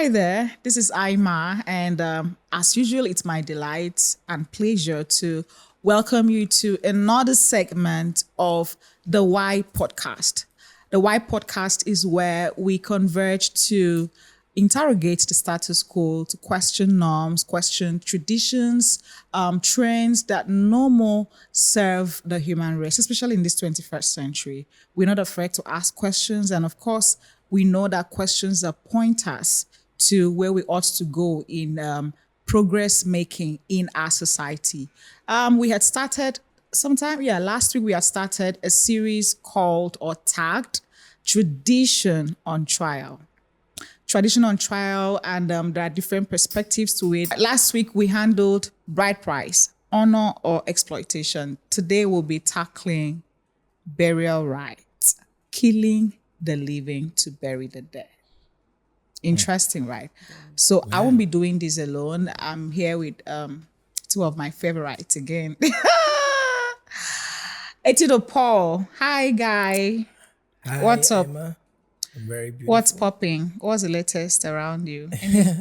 Hi there, this is Aima, and as usual, it's my delight and pleasure to welcome you to another segment of the Why Podcast. The Why Podcast is where we converge to interrogate the status quo, to question norms, question traditions, trends that no more serve the human race, especially in this 21st century. We're not afraid to ask questions, and of course, we know that questions that point us to where we ought to go in progress making in our society. We had started last week we had started a series called or tagged Tradition on Trial. Tradition on Trial, and there are different perspectives to it. Last week we handled bride price, honor or exploitation. Today we'll be tackling burial rites, killing the living to bury the dead. Interesting, right? So I won't be doing this alone. I'm here with two of my favorites again. Etido Paul. Hi, guy. Hi, What's up? Emma. I'm very beautiful. What's popping? What's the latest around you?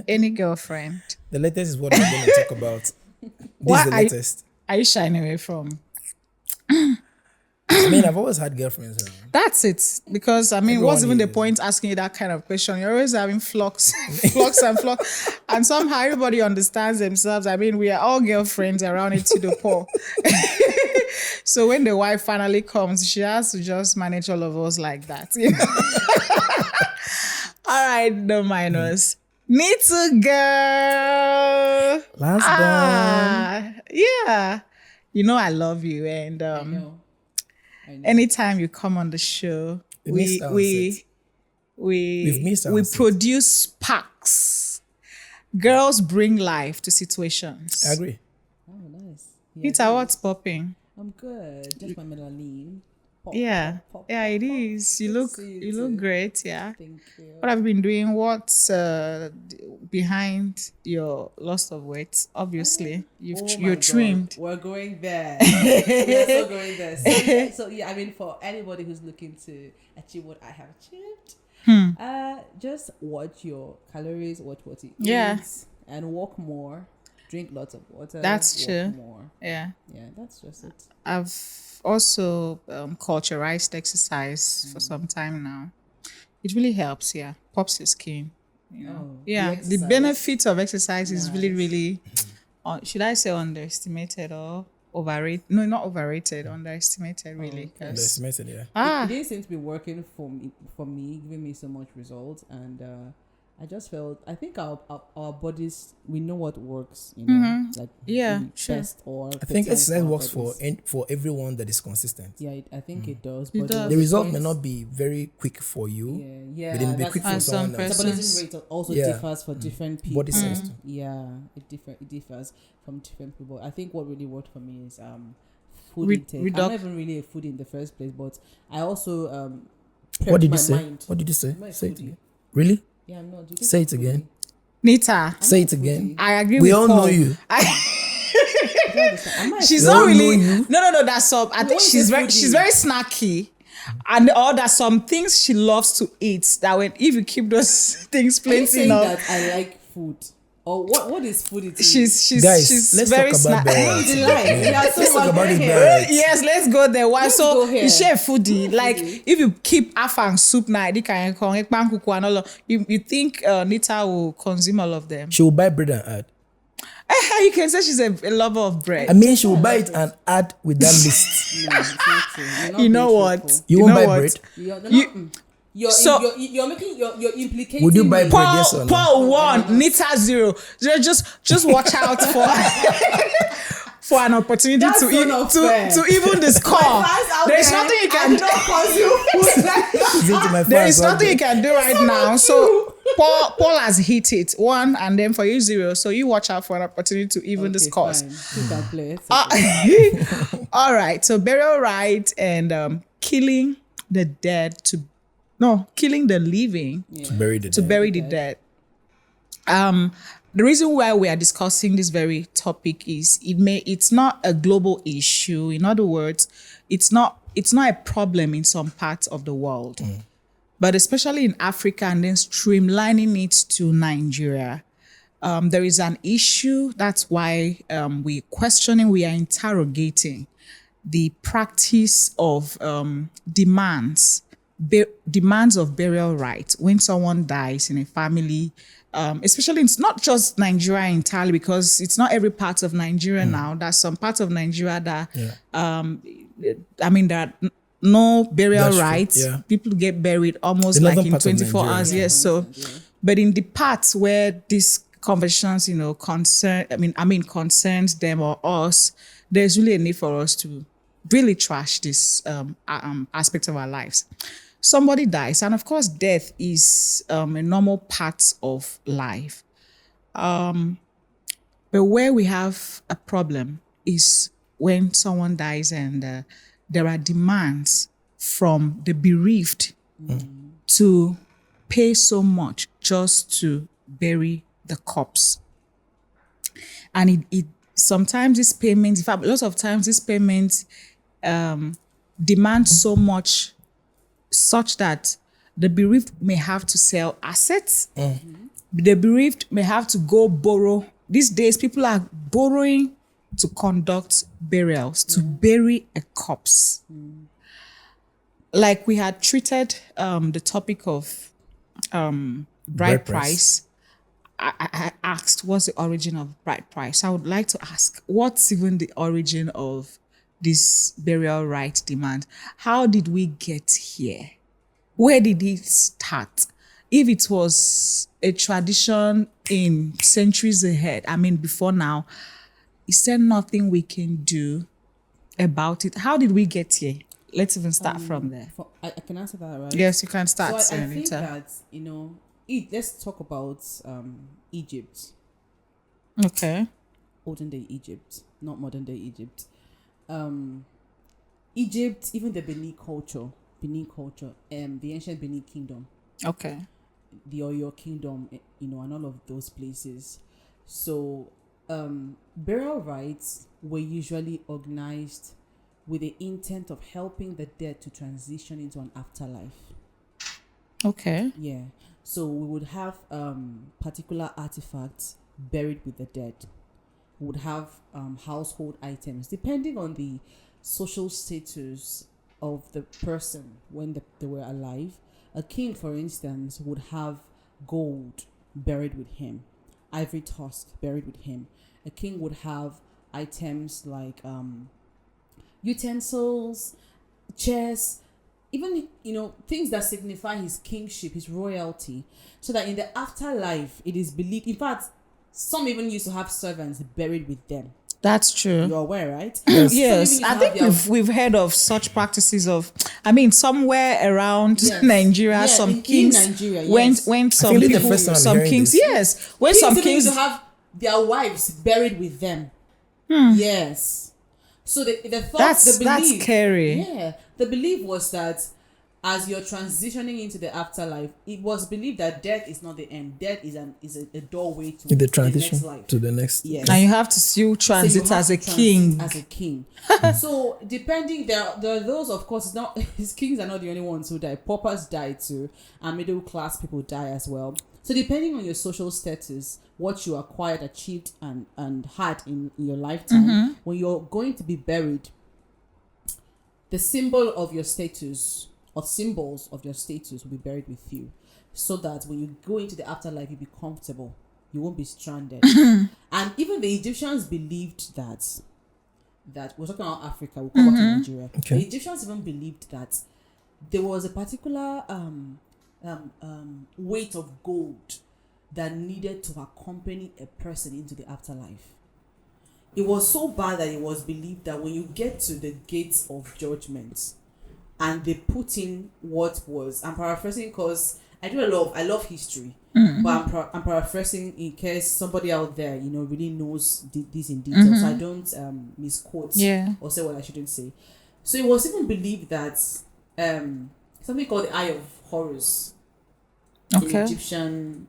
Any girlfriend? The latest is what I'm going to talk about. This is the latest. Are you shying away from? I mean, I've always had girlfriends around. That's it. Because, I mean, what's even the point asking you that kind of question? You're always having flux and flux. And somehow everybody understands themselves. I mean, we are all girlfriends around it to the poor. So when the wife finally comes, she has to just manage all of us like that. You know? All right, no minors. Need to go. Last born. Yeah. You know I love you. And I know. anytime you come on the show, we produce sparks. Girls bring life to situations. I agree. Oh, nice. Yeah, Peter, what's popping? I'm good. Just my melanin. Pop, Yeah, pop, yeah, pop, it pop. is. You Good look, to see you look too. great. Yeah. Thank you. What have you been doing? What's behind your loss of weight? Obviously, Oh my you're God. trimmed. We're going there. We're so going there. So yeah, I mean, for anybody who's looking to achieve what I have achieved, just watch your calories, watch what you Yeah. eat, and walk more. Drink lots of water. That's walk true. More. Yeah. Yeah, that's just it. I've also culturized exercise for some time now. It really helps. Yeah, pops your skin. You know. Oh, Yeah, the the exercise. benefits of exercise is really, Nice. really, should I say underestimated or overrated? No, not overrated, underestimated really. okay. 'Cause- Underestimated, yeah. It didn't seem to be working for me, giving me so much results, and I just felt I think our bodies, we know what works, you know, like Yeah, the sure. best or I think potential exercise works bodies. for everyone that is consistent. Yeah, I think it does. It but does. The result may points- not be very quick for you, Yeah, but it may be that's quick And for some someone else. person- metabolism rate also Yeah. differs for different people. Body size too. Yeah, it differs from different people. I think what really worked for me is food Re- intake. reduc- I'm not even really a foodie in the first place, but I also What did prepped you say? my mind. What did you say? I'm not a Say it foodie. again. Really? Yeah, I'm not. Do you think Say I'm it again. foodie? Nita, Say not it again. I agree We with all Paul. know you. I don't understand. Am I a She's We not all know really. you. No. That's all. I think always say foodie. she's very snacky, and or there's some things she loves to eat. That when if you keep those things Are you plenty saying enough, that I like food? Or what is food? It is? she's Guys, let's very talk about snacky. burial It's a rites. lie. Yeah. We are so Let's talk about this hungry. burial rites. Yes, let's go there. Why? Let's So go here. you share foodie. I'm Like foodie. if you keep afang soup night, and all, you think Nita will consume all of them? She will buy bread and add. You can say she's a lover of bread. I mean, she will buy it and add with that list. No, it's not true. You're not You know being what? truthful. You won't know buy what? bread? You're So- you're making you're implicating. Would you buy me. bread? Yes or no? Paul 1, Nita 0. Just watch out for for an opportunity That's to so not fair. to even the score. Fans out There's there, nothing you I can do not consume food like that. Is it to my there fans is out nothing there? you can do right now. So Paul has hit it 1 and then for you 0. So you watch out for an opportunity to even the Okay, scores. fine. You can play. It's okay. All right. So burial rites and killing the dead killing the living To bury the to dead. bury the dead. The reason why we are discussing this very topic is it's not a global issue. In other words, it's not a problem in some parts of the world. but especially in Africa and then streamlining it to Nigeria, there is an issue. That's why we are interrogating the practice of demands of burial rights when someone dies in a family. Especially it's not just Nigeria entirely, because it's not every part of Nigeria now. There's some parts of Nigeria that, there are no burial That's true, rights. yeah. People get buried almost The like northern in part of 24 Nigeria, hours. yeah. Yes. So, but in the parts where these conversations, concerns them or us, there's really a need for us to really trash this aspect of our lives. Somebody dies, and of course, death is a normal part of life. But where we have a problem is when someone dies and there are demands from the bereaved to pay so much just to bury the corpse. And it sometimes this payment, in fact, lots of times this payment demand so much such that the bereaved may have to sell assets. The bereaved may have to go borrow. These days, people are borrowing to conduct burials, to bury a corpse. Like we had treated the topic of bride price. I asked, what's the origin of bride price? I would like to ask, what's even the origin of this burial right demand? How did we get here? Where did it start? If it was a tradition in centuries ahead, before now, is there nothing we can do about it? How did we get here? Let's even start from there. I can answer that, right? Yes, you can start. So I think that, let's talk about Egypt. Okay. Olden day Egypt, not modern day Egypt. Egypt, even the Benin culture, the ancient Benin kingdom. Okay. The Oyo kingdom, and all of those places. So, burial rites were usually organized with the intent of helping the dead to transition into an afterlife. Okay. Yeah. So we would have particular artifacts buried with the dead. We would have household items, depending on the social status of the person when they were alive. A king, for instance, would have gold buried with him, ivory tusk buried with him. A king would have items like utensils, chairs, even things that signify his kingship, his royalty, so that in the afterlife it is believed. In fact, some even used to have servants buried with them. That's true. You're aware, right? Yes, I think we've heard of such practices of. Somewhere around Nigeria, some kings in Nigeria, when some people, some kings, when kings some even kings used to have their wives buried with them. Yes. So the thought, the belief, that's scary. Yeah, the belief was that as you're transitioning into the afterlife, it was believed that death is not the end. Death is a doorway to the transition next life. to the next. Yes. And you have to still transit as a king. As a king. So depending, there are those, of course, not his kings are not the only ones who die. Paupers die too, and middle class people die as well. So depending on your social status, what you acquired, achieved, and had in your lifetime, when you're going to be buried, the symbol of your status or symbols of your status will be buried with you, so that when you go into the afterlife, you'll be comfortable. You won't be stranded. And even the Egyptians believed that we're talking about Africa, we'll come back to Nigeria. Okay. The Egyptians even believed that there was a particular weight of gold that needed to accompany a person into the afterlife. It was so bad that it was believed that when you get to the gates of judgment and they put in what was, I'm paraphrasing because I love history, but I'm paraphrasing in case somebody out there really knows this in detail, so I don't misquote or say what I shouldn't say. So it was even believed that something called the Eye of Horus in Egyptian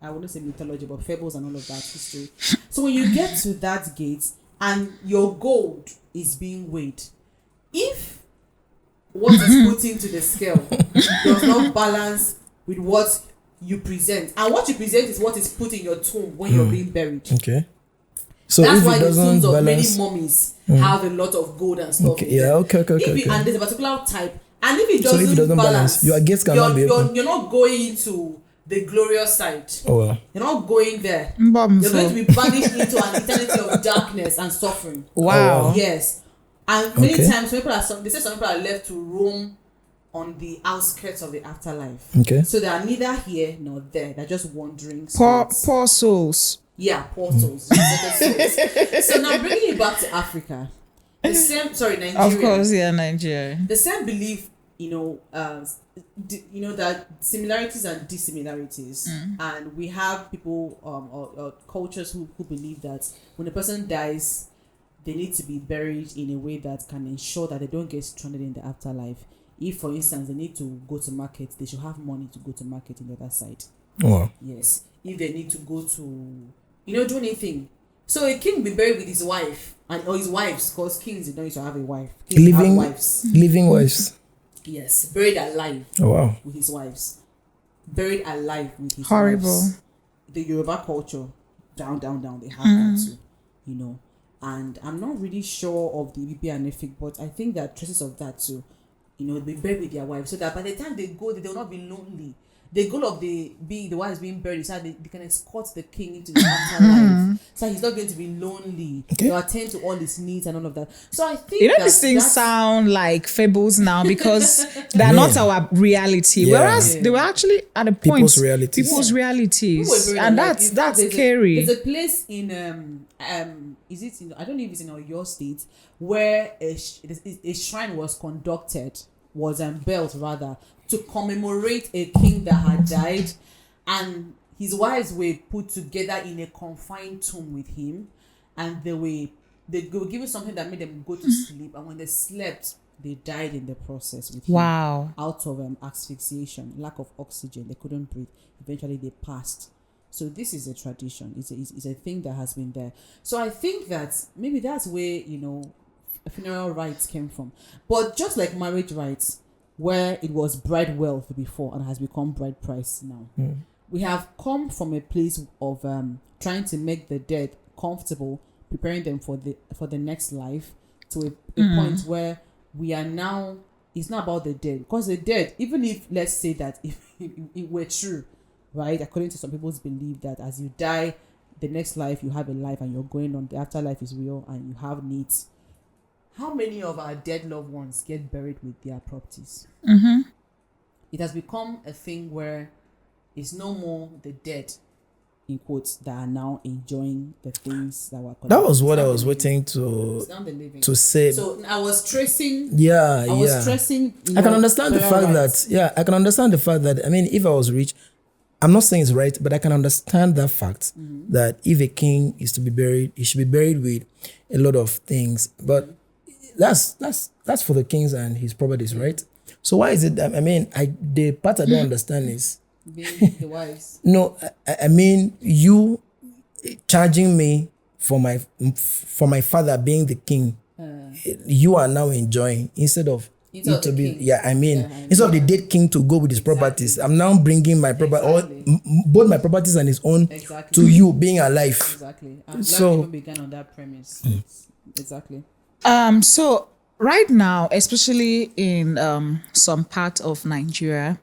I wouldn't say mythology, but fables and all of that history. So when you get to that gate and your gold is being weighed, if what is put into the scale does not balance with what you present. And what you present is what is put in your tomb when you're being buried. Okay. So That's if why it the doesn't tombs of balance, many mummies have a lot of gold and stuff. okay, in them. okay. And there's a particular type. And if it So doesn't, if it doesn't balance, your gates cannot be open. you're not going into the glorious side. Oh well. You're not going there. Mbom You're so. going to be banished into an eternity of darkness and suffering. Wow. wow. Yes. And many Okay. times they say some people are left to roam on the outskirts of the afterlife. Okay. So they are neither here nor there. They're just wandering Poor spirits. souls. Yeah, portals. So now bringing it back to Africa, the same. Nigeria. Of course, yeah, Nigeria. The same belief, that similarities and dissimilarities, and we have people or cultures who believe that when a person dies, they need to be buried in a way that can ensure that they don't get stranded in the afterlife. If, for instance, they need to go to market, they should have money to go to market in the other side. Wow. Yes. If they need to go to, do anything. So a king be buried with his wife or his wives, because kings don't used to have a wife. Kings have wives. Living wives. Yes, buried alive. Oh wow. With his wives. Buried alive with his Horrible. wives. The Yoruba culture, down, they have that too, And I'm not really sure of the Ibibi and Efik, but I think there are traces of that too. They buried with their wives, so that by the time they go, they will not be lonely. The goal of the wives being buried is that they can escort the king into the afterlife. So he's not going to be lonely. Okay. They'll attend to all his needs and all of that. So I think These things sound like fables now because they're not our reality. Yeah. Whereas they were actually at a point People's realities. People's realities. People were buried And alive. that's In fact, scary. There's a place in is it in, I don't know if it's in your state, where a shrine was built rather, to commemorate a king that had died, and his wives were put together in a confined tomb with him, and they were given something that made them go to sleep, and when they slept, they died in the process with him. Wow. Out of asphyxiation, lack of oxygen, they couldn't breathe. Eventually, they passed. So this is a tradition. It's a thing that has been there. So I think that maybe that's where funeral rites came from. But just like marriage rites, where it was bride wealth before and has become bride price now, we have come from a place of trying to make the dead comfortable, preparing them for the next life, to a point where we are now. It's not about the dead, because the dead, even if, let's say that if it were true, right, according to some people's belief that as you die, the next life you have a life and you're going on, the afterlife is real and you have needs. How many of our dead loved ones get buried with their properties? It has become a thing where it's no more the dead, in quotes, that are now enjoying the things that were collected. That was what I was waiting to say. So I was tracing. Yeah. I was stressing. I can understand the fact that. I can understand the fact that. I mean, if I was rich, I'm not saying it's right, but I can understand that fact that if a king is to be buried, he should be buried with a lot of things. But that's for the kings and his properties, right? So why is it that, the part I don't understand is being the wives. No, I mean, you charging me for my father being the king. You are now enjoying instead of it to be. Yeah, instead of the dead king to go with his properties, I'm now bringing my property, or both my properties and his own, to you being alive. Exactly. I'm glad people began on that premise. Exactly. So right now, especially in some part of Nigeria,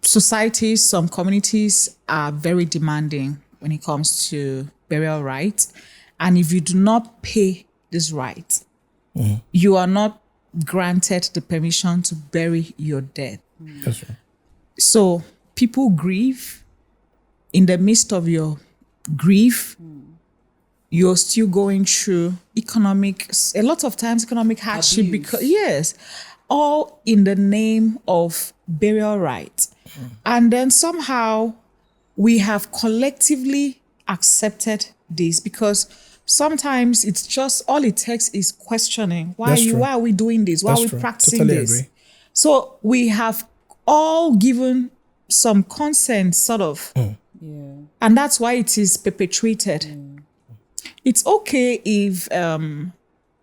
societies, some communities are very demanding when it comes to burial rites. And if you do not pay this right, you are not granted the permission to bury your dead. That's right. So people grieve. In the midst of your grief, you're still going through a lot of times economic hardship, Abuse. because yes, all in the name of burial rites. And then somehow we have collectively accepted this, because sometimes it's just all it takes is questioning. Why are we doing this? Why are we practicing totally this? Agree. So we have all given some consent, sort of. Yeah. And that's why it is perpetuated. It's okay if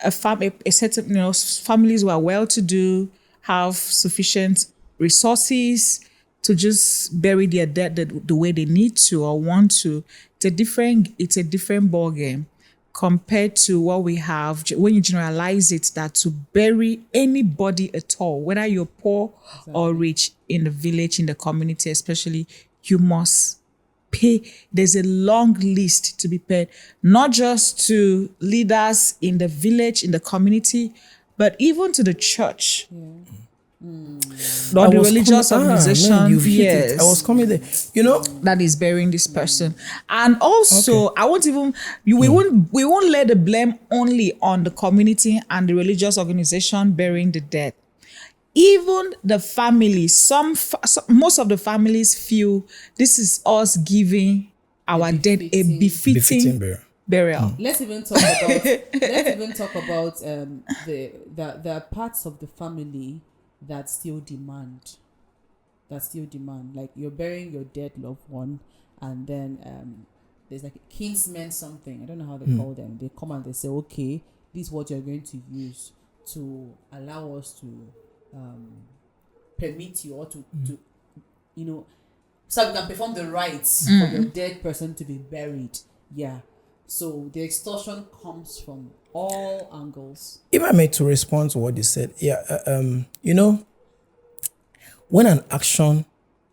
a certain, families who are well-to-do, have sufficient resources to just bury their dead the way they need to or want to. It's a different ball game compared to what we have when you generalize it, that to bury anybody at all, whether you're poor or rich, in the village, in the community especially, you must pay. There's a long list to be paid, not just to leaders in the village, in the community, but even to the church. Not the religious organization. Man, you've hit it. I was coming there. That is burying this person. And also, I won't even, we won't lay the blame only on the community and the religious organization burying the dead. Even the family, most of the families feel this is us giving our dead a befitting burial. Let's even talk about the parts of the family that still demand. Like, you're burying your dead loved one, and then there's like a kinsman something. I don't know how they call them. They come and they say, okay, this is what you're going to use to allow us to permit you, or to so we can perform the rites for your dead person to be buried. Yeah. So the extortion comes from all angles. If I may to respond to what you said, when an action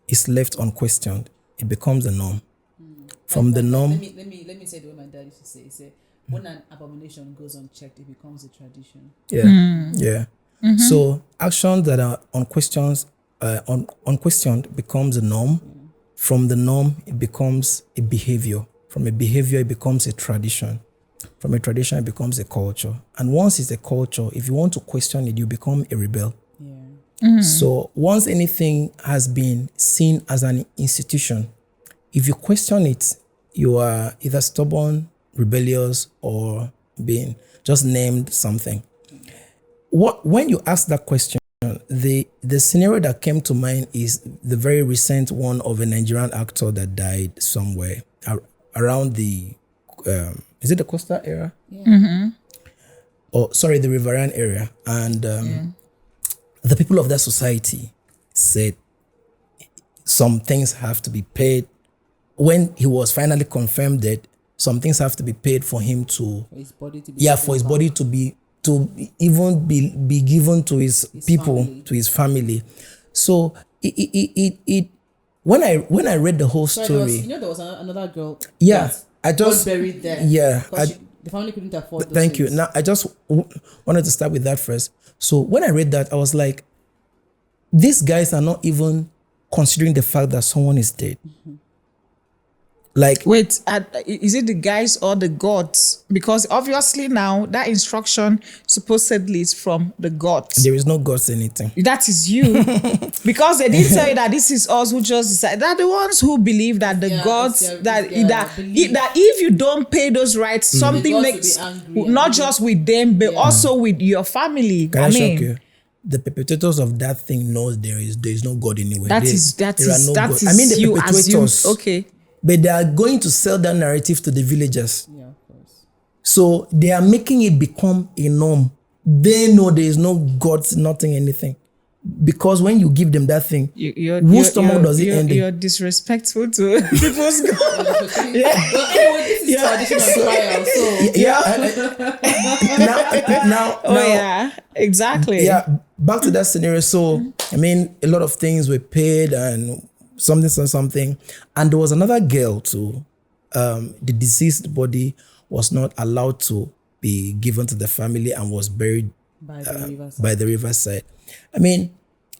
is left unquestioned, it becomes a norm. From the norm. Let me say the way my dad used to say. He said, when an abomination goes unchecked, it becomes a tradition. Yeah. Mm-hmm. So actions that are unquestioned becomes a norm. From the norm, it becomes a behavior. From a behavior, it becomes a tradition. From a tradition, it becomes a culture. And once it's a culture, if you want to question it, you become a rebel. Yeah. Mm-hmm. So once anything has been seen as an institution, if you question it, you are either stubborn, rebellious, or being just named something. When you ask that question, the scenario that came to mind is the very recent one of a Nigerian actor that died somewhere around the is it the coastal area? Yeah. Mm-hmm. The riverine area. And the people of that society said some things have to be paid. When he was finally confirmed dead, some things have to be paid for him to, for his body to be for his body to be given to his people, family. To his family. So it when I read the whole story, there was another girl. Yeah, I just was buried there. Yeah, the family couldn't afford. Thank you. Now I just wanted to start with that first. So when I read that, I was like, these guys are not even considering the fact that someone is dead. Mm-hmm. Like, wait, is it the guys or the gods? Because obviously now that instruction supposedly is from the gods. There is no gods anything. That is you. Because they didn't tell you that this is us who just decide. They're the ones who believe that the gods, that if you don't pay those rights, something makes, not just with them, but also with your family. Can I shock you? The perpetuators of that thing knows there is no God anywhere. That is I mean, the you perpetuators. Okay. But they are going to sell that narrative to the villagers. Yeah, of course. So they are making it become a norm. They know there is no God, nothing, anything. Because when you give them that thing, whose stomach does it end in? You're disrespectful to people's God. This is traditional trial, so exactly. Yeah, back to that scenario. So I mean, a lot of things were paid and something, and there was another girl too. The deceased body was not allowed to be given to the family and was buried by the riverside. I mean,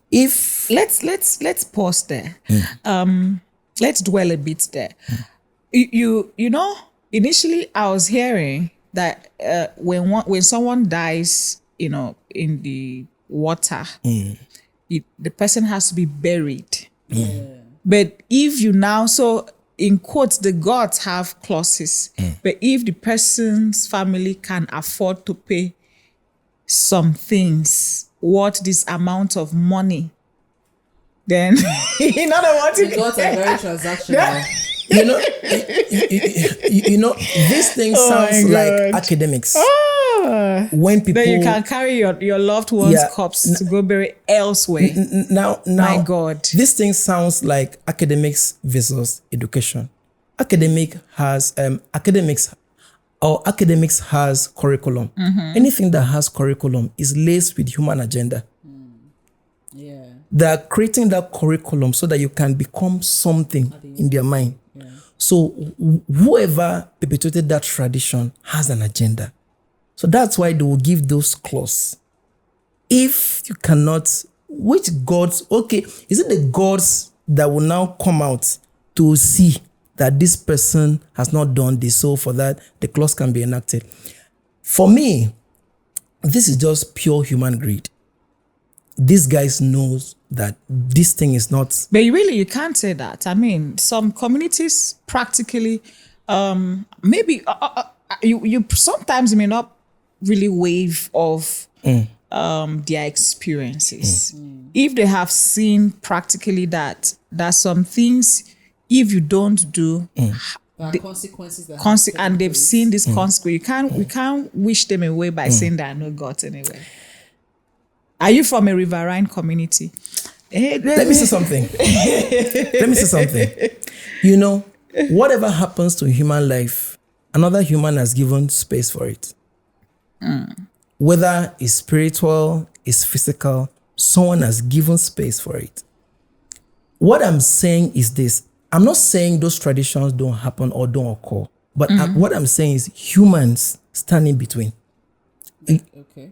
if let's pause there. Let's dwell a bit there. You know, initially I was hearing that when someone dies, in the water, the person has to be buried. But if you now, so in quotes, the gods have clauses. But if the person's family can afford to pay some things worth this amount of money, then in other words, the gods are very transactional. You know, this thing sounds like academics. When people, then you can carry your loved one's Yeah. corpse to go bury elsewhere. now, My God. this thing sounds like academics versus education. Academics has curriculum. Anything that has curriculum is laced with human agenda. Yeah. They're creating that curriculum so that you can become something in their mind. Yeah. So whoever perpetuated that tradition has an agenda. So that's why they will give those clauses. If you cannot, which gods, okay, is it the gods that will now come out to see that this person has not done this, so for that the clause can be enacted? For me, this is just pure human greed. These guys knows that this thing is not. But you can't say that. I mean, some communities practically, maybe you sometimes may not really waive off their experiences. If they have seen practically that some things, if you don't do, There are consequences that and they've seen this consequence, we can't wish them away by saying there are no gods anyway. Are you from a riverine community? Let me say something. You know, whatever happens to human life, another human has given space for it. Whether it's spiritual, it's physical, someone has given space for it. What I'm saying is this. I'm not saying those traditions don't happen or don't occur, but what I'm saying is humans stand in between. Okay.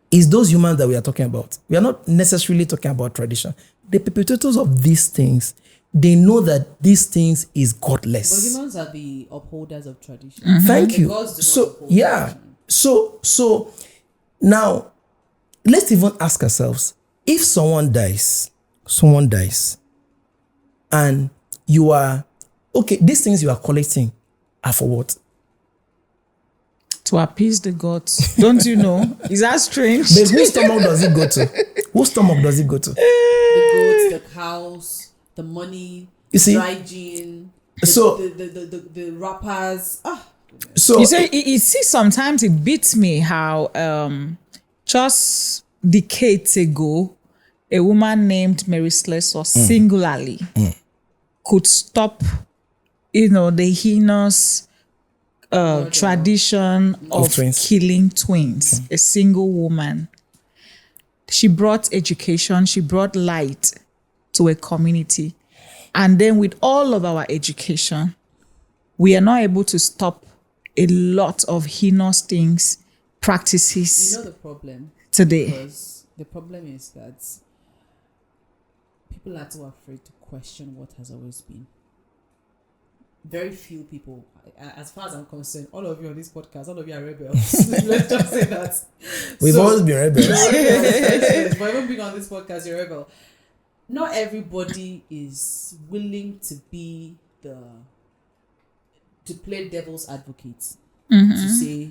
Is those humans that we are talking about. We are not necessarily talking about tradition. The perpetrators of these things, they know that these things is godless. But humans are the upholders of tradition. Thank The you. gods do not So uphold yeah. tradition. So now let's even ask ourselves, if someone dies, and you are okay, these things you are collecting are for what? To appease the gods. Don't you know? Is that strange? But whose stomach does it go to? Whose stomach does it go to? The goats, the cows, the money, You see? dry gin, So- the rappers. So You see, sometimes it beats me how just decades ago, a woman named Mary Slessor singularly could stop, the heinous tradition of twins. killing twins. A single woman. She brought education, she brought light to a community. And then with all of our education, we are not able to stop a lot of heinous things, practices You know the problem? today. Because the problem is that people are too afraid to question what has always been. Very few people, as far as I'm concerned, all of you on this podcast, all of you are rebels. Let's just say that. we've always been rebels. But even being on this podcast, you're a rebel. Not everybody is willing to be to play devil's advocate. To say,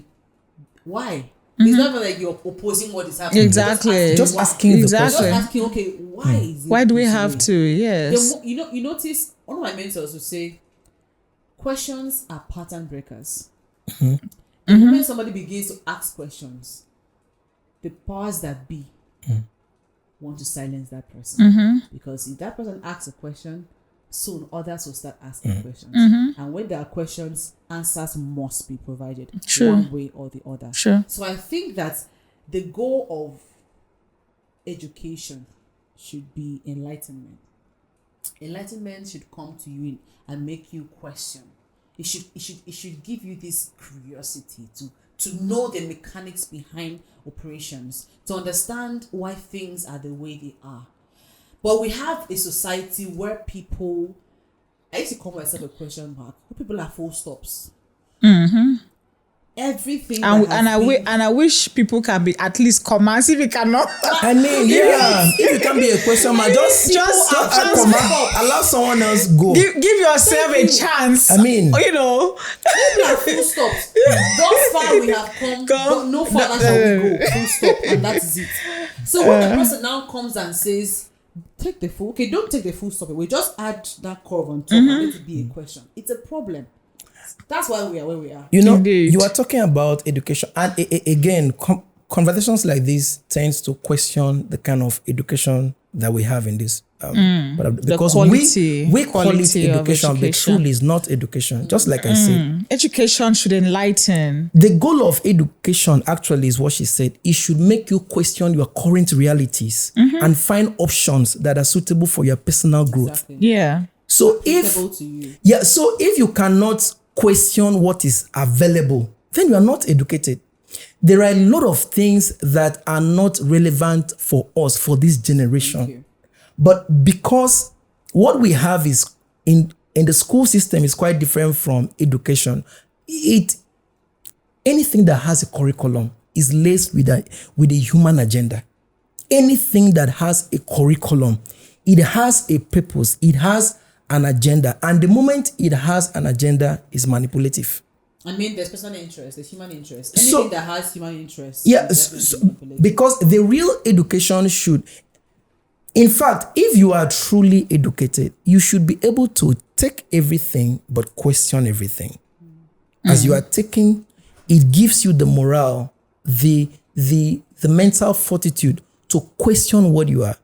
why? It's not like you're opposing what is happening. Exactly. Just asking the Exactly. question. Just asking, okay, why is it Why do we this have way? to? Yes. Then, you notice one of my mentors would say, questions are pattern breakers. The moment somebody begins to ask questions, the powers that be want to silence that person. Because if that person asks a question, soon others will start asking questions. And when there are questions, answers must be provided True. one way or the other. Sure. So I think that the goal of education should be enlightenment. Enlightenment should come to you and make you question. It should give you this curiosity to know the mechanics behind operations, to understand why things are the way they are. But we have a society where people, I used to call myself a question mark, where people are full stops. Everything And I wish people can be at least commas if we cannot. I mean, yeah. If you can be a question mark, just add comma, allow someone else go. Give yourself a chance. I mean, people are full stops. Thus far we have come, but no further shall we go. Full stop, and that is it. So when the person now comes and says, take the full, okay, don't take the full stop away. Just add that curve on top and let it be a question. It's a problem. That's why we are where we are. You know, Indeed. you are talking about education, and again, conversations like this tends to question the kind of education that we have in this. Because quality- we call it quality of education, but education. truly is not education. Just like I said, Education should enlighten. the goal of education actually is what she said. It should make you question your current realities and find options that are suitable for your personal growth. Exactly. Yeah. So Applicable to you. so if you cannot question what is available, then you are not educated. There are a lot of things that are not relevant for us, for this generation. Thank you. But because what we have is in the school system is quite different from education. Anything that has a curriculum is laced with a human agenda. Anything that has a curriculum, it has a purpose, it has an agenda. And the moment it has an agenda, is manipulative. I mean, there's personal interest, there's human interest. So- Anything that has human interest. Yeah, is definitely manipulative. because the real education should, in fact, if you are truly educated, you should be able to take everything but question everything. As you are taking, it gives you the morale, the mental fortitude to question what you are.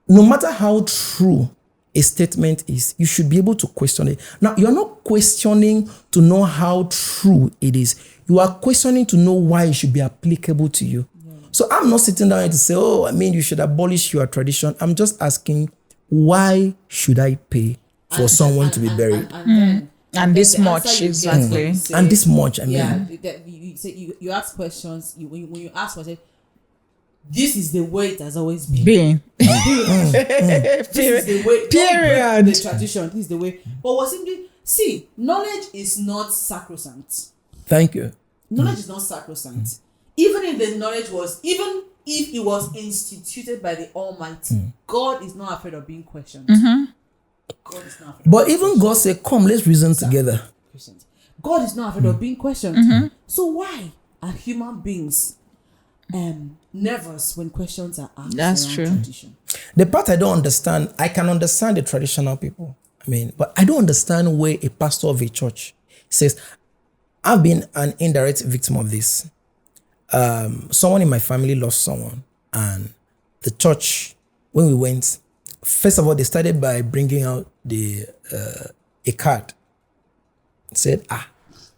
No matter how true a statement is, you should be able to question it. Now, you're not questioning to know how true it is. You are questioning to know why it should be applicable to you. So I'm not sitting down to say, oh, I mean, you should abolish your tradition. I'm just asking, why should I pay for someone to be buried? And this then the much, answer you get exactly. when you say- And this much, I mean. Yeah, you ask questions. When you ask questions, this is the way it has always been. Being. This is the way. Period. The tradition. This is the way. But what simply see, knowledge is not sacrosanct. Thank you. Knowledge is not sacrosanct. Even if the knowledge was, even if it was instituted by the Almighty, God is not afraid of being questioned. God is not afraid. But even God said, come, let's reason together. Questions. God is not afraid of being questioned. So why are human beings nervous when questions are asked? That's around true. Tradition? The part I don't understand, I can understand the traditional people. I mean, but I don't understand where a pastor of a church says, I've been an indirect victim of this. Someone in my family lost someone, and the church, when we went, first of all, they started by bringing out a card. It said,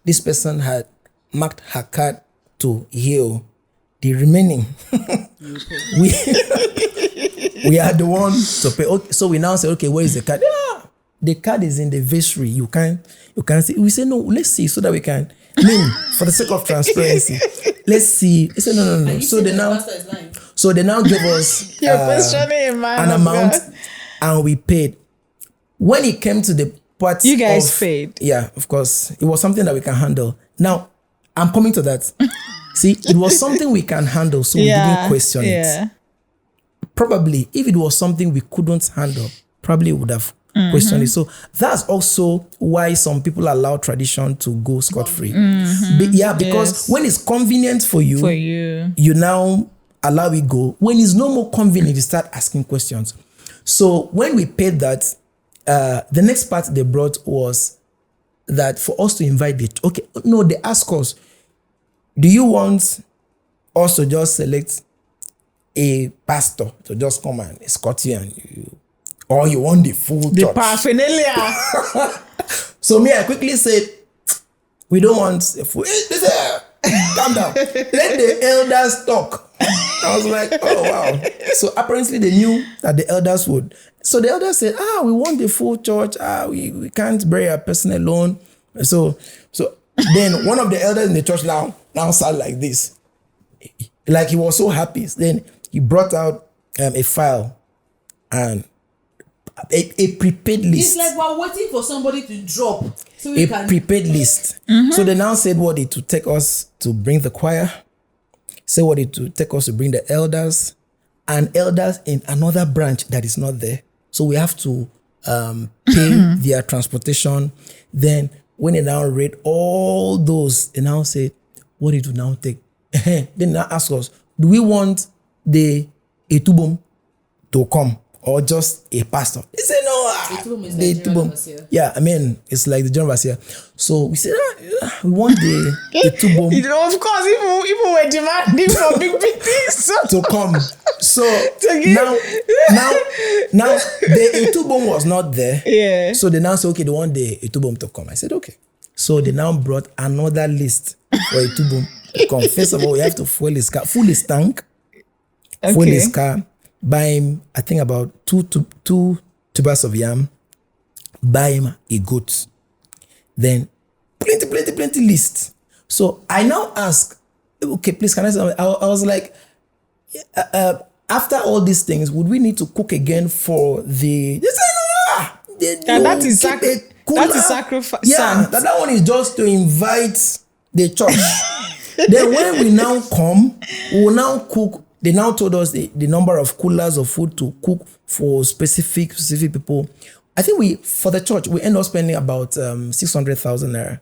this person had marked her card to heal. The remaining, we are the one to pay. Okay, so we now say, okay, where is the card? The card is in the vestry. You can see. We say, no, let's see so that we can. I mean, for the sake of transparency, let's see. They say, no. And you So say they the now, pastor is lying. so they now give us You're questioning a man an of amount, God. and we paid. When it came to the part, You guys paid. Yeah, of course, it was something that we can handle. Now, I'm coming to that. See, it was something we can handle, so we didn't question it. Probably, if it was something we couldn't handle, probably would have questioned it. So that's also why some people allow tradition to go scot-free. Because Yes. when it's convenient for you, you now allow it go. When it's no more convenient, you start asking questions. So when we paid that, the next part they brought was that for us to invite they ask us, do you want us to just select a pastor to just come and escort you, or you want the full the church? paraphernalia. So me, I quickly said, we don't want a full. They said, calm down. Let the elders talk. I was like, oh wow. So apparently they knew that the elders would. So the elders said, we want the full church. We can't bury a person alone. So then one of the elders in the church now sat like this. Like he was so happy. Then he brought out a file and a prepaid list. It's like we're waiting for somebody to drop so we A can. prepaid list. So they now said what it would take us to bring the choir, say what it would take us to bring the elders, and elders in another branch that is not there. So we have to pay their transportation. Then when they now read all those, they now say what it would now take. Then they now ask us, do we want the etubum? to come or just a pastor? He said, no. The Tubum is like Yeah, I mean, it's like the General Overseer. So we said, we want the Tubum You know, of course, people were demanding for big things. to come. So now the Etubom was not there. Yeah. So they now said, okay, they want the Etubom to come. I said, okay. So they now brought another list for Etubom to come. First of all, we have to fuel his car, full his tank, fuel his car, buy him, I think about two tubers of yam, buy him a goat. Then plenty list. So I now ask, okay, please, can I say something? I was like, after all these things, would we need to cook again for the? They said, no, that is sacrifice. Yeah, that one is just to invite the church. Then when we now come, we will now cook. They now told us the number of coolers of food to cook for specific people. I think for the church, we end up spending about 600,000 naira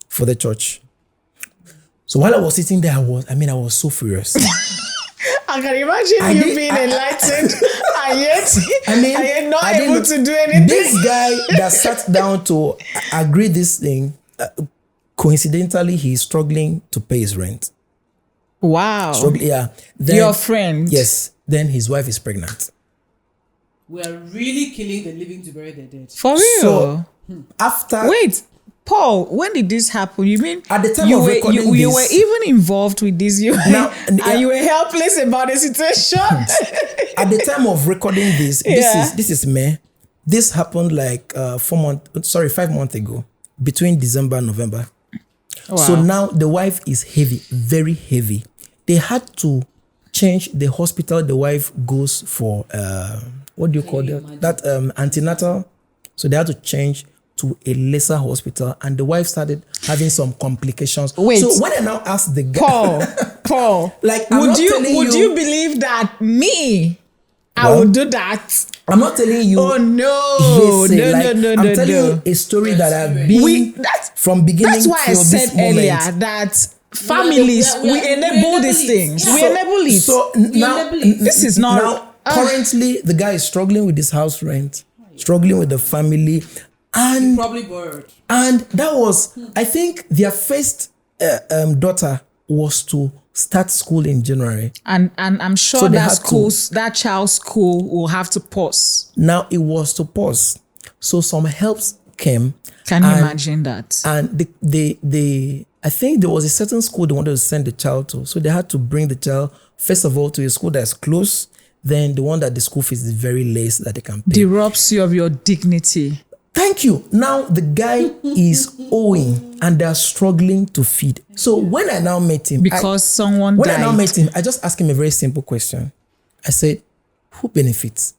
for the church. So while I was sitting there, I was so furious. I can imagine you being enlightened and yet not able to do anything. This guy that sat down to agree this thing, coincidentally, he's struggling to pay his rent. Wow. Then, your friend. Yes. Then his wife is pregnant. We are really killing the living to bury the dead. For real? So after... Wait, Paul, when did this happen? You mean at the time of recording this, you were even involved with this, you were helpless about the situation? At the time of recording this, this is May. This happened like 5 months ago, between December and November. Wow. So now the wife is heavy, very heavy. They had to change the hospital the wife goes for, what do you call that? Antenatal. So they had to change to a lesser hospital, and the wife started having some complications. Wait. So when I now asked the guy, Paul, like, would you believe that I would do that? I'm not telling you. Oh no! I'm telling you a story that I've been from beginning. That's why I said earlier that families we enable these things. We enable it. So now this is not. Now currently, the guy is struggling with his house rent, struggling with the family, and probably bored. And that was, I think, their first daughter was to start school in January, and I'm sure that child's school will have to pause. Now it was to pause, so some helps came. Can you imagine that? And I think there was a certain school they wanted to send the child to, so they had to bring the child first of all to a school that's close, then the one that the school fees is very less that they can pay. Robs you of your dignity. Thank you. Now the guy is owing and they're struggling to feed. So when I now met him, when I now met him, I just asked him a very simple question. I said, who benefits?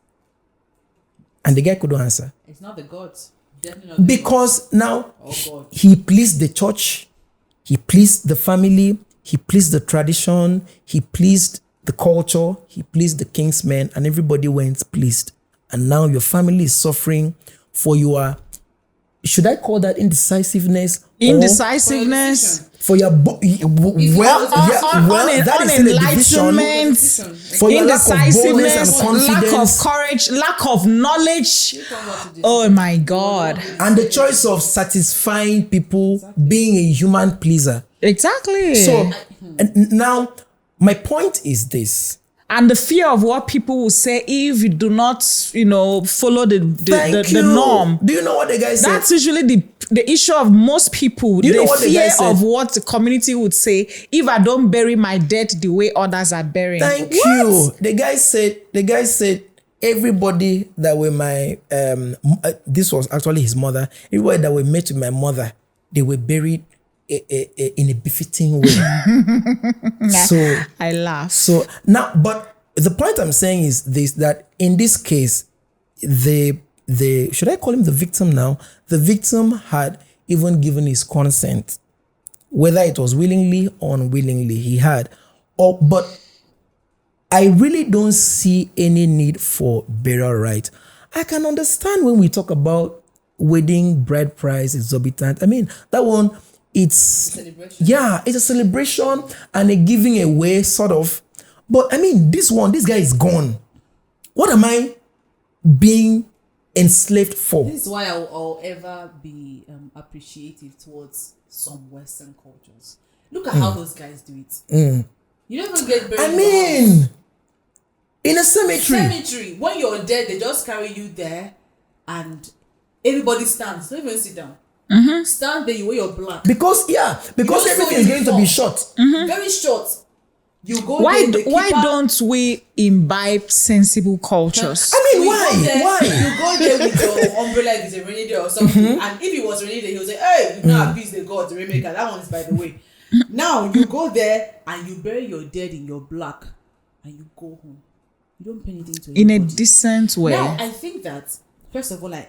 And the guy couldn't answer. It's not the gods. Definitely not the because gods. Now he pleased the church, he pleased the family, he pleased the tradition, he pleased the culture, he pleased the king's men, and everybody went pleased. And now your family is suffering for your, should I call that indecisiveness? Indecisiveness. For your that is still a division. For your lack of boldness and confidence, lack of courage, lack of knowledge. Oh my God! And the choice of satisfying people, being a human pleaser. Exactly. So now my point is this. And the fear of what people will say if you do not, follow the norm. Do you know what the guy said? That's usually the issue of most people. Do you know what the guy said? Of what the community would say if I don't bury my dead the way others are burying. Thank you. The guy said everybody that were my this was actually his mother. Everybody that were met with my mother, they were buried in a befitting way. So I laugh. So now, but the point I'm saying is this: that in this case, the should I call him the victim now? The victim had even given his consent, whether it was willingly or unwillingly, he had. But I really don't see any need for burial right. I can understand when we talk about wedding bride price exorbitant. I mean, that one. It's a celebration and a giving away sort of. But I mean, this guy is gone. What am I being enslaved for? This is why I'll ever be appreciative towards some Western cultures. Look at how those guys do it. You don't even get buried. I mean, in a cemetery. When you're dead, they just carry you there, and everybody stands. Don't even sit down. Stand there. You wear your black. Because everything is going to be short. Very short. You go Why there, why don't we imbibe sensible cultures? I mean, You why? go there, Why? You go there with your umbrella if it's a rainy day or something, and if it was rainy day, he'll say, "Hey, you know, appease the gods, the rainmaker." That one is by the way. Now you go there and you bury your dead in your black, and you go home. You don't pay anything to In a anybody. decent way. Now I think that first of all, I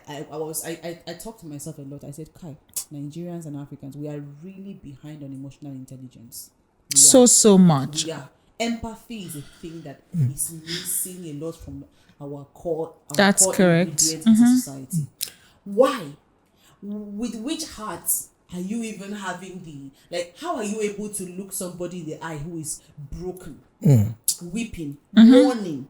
talked to myself a lot. I said, "Kai, Nigerians and Africans, we are really behind on emotional intelligence. So much. Yeah, empathy is a thing that is missing a lot from our core. That's core correct. ingredients in society. Why? With which heart are you even having how are you able to look somebody in the eye who is broken, weeping, mourning,